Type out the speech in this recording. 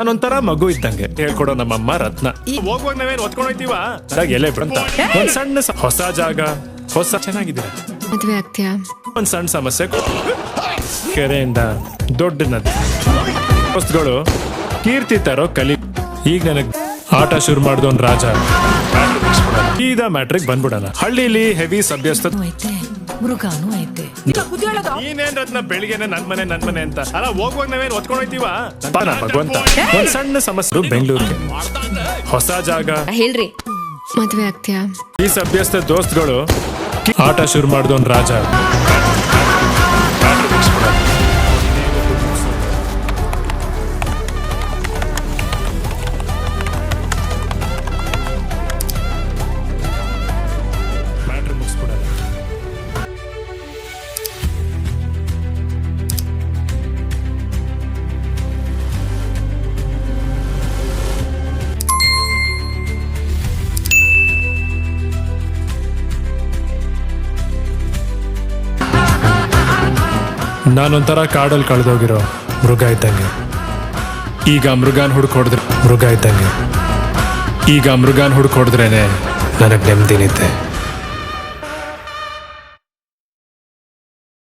ನಾನೊಂಥರ ಮಗು ಇದ್ದಂಗೆ ಹೇಳ್ಕೊಡೋ ನಮ್ಮಮ್ಮ ರತ್ನ. ಹೋಗುವಾಗ ನಾವೇನ್ ಒತ್ಕೊಂಡು ಹೋಯ್ತೀವ ಎಲೆ ಬಿಡಂತ ಒಂದ್ ಸಣ್ಣ ಹೊಸ ಜಾಗ ಹೊಸ ಚೆನ್ನಾಗಿದ್ದೀರ ಮದ್ವೆ ಆಗ್ತೀಯಾ? ಒಂದ್ ಸಣ್ಣ ಸಮಸ್ಯೆ ಕೆರೆಯಿಂದ ದೊಡ್ಡ ನದಿ ವಸ್ತುಗಳು ಕೀರ್ತಿ ತರೋ ಕಲಿ. ಈಗ ನನಗ್ ಆಟ ಶುರು ಮಾಡ್ದೋನ್ ರಾಜ ಈಗ ಮ್ಯಾಟ್ರಿಕ್ ಬಂದ್ಬಿಡೋಣ. ಹಳ್ಳಿಲಿ ಹೆವಿ ಸಭ್ಯಸ್ಥ ಐತೆ, ಮೃಗಾನು ಐತೆ. ನೀನೇನ್ ರತ್ನ ಬೆಳಿಗ್ಗೆನೆ ನನ್ ಮನೆ ಅಂತ ಅಲ್ಲ ಹೋಗುವಾಗ ನಾವೇನ್ ಒತ್ಕೊಂಡು ಹೋಯ್ತೀವ ಭಗವಂತ. ಒಂದ್ ಸಣ್ಣ ಸಮಸ್ಯೆ ಬೆಂಗಳೂರಿಗೆ ಹೊಸ ಜಾಗ ಹೇಳ್ರಿ, ಮದ್ವೆ ಆಗ್ತೀಯಾ? ಈ ಸಭ್ಯಸ್ಥ ದೋಸ್ತ್ಗಳು ಆಟ ಶುರು ಮಾಡ್ದೋನ್ ರಾಜ ಮ್ಯಾಟ್ರ್ ಮುಗಿಸ್ಬಿಡ. ನಾನೊಂಥರ ಕಾಡಲ್ಲಿ ಕಳೆದೋಗಿರೋ ಮೃಗ ಇದ್ದಂಗೆ. ಈಗ ಮೃಗಾನ್ ಹುಡ್ಕೊಡಿದ್ರೆ ಮೃಗ ಇದ್ದಂಗೆ. ಈಗ ಮೃಗಾನ್ ಹುಡ್ಕೊಡಿದ್ರೇನೆ ನನಗೆ ನೆಮ್ಮದಿ ನಿದ್ದೆ.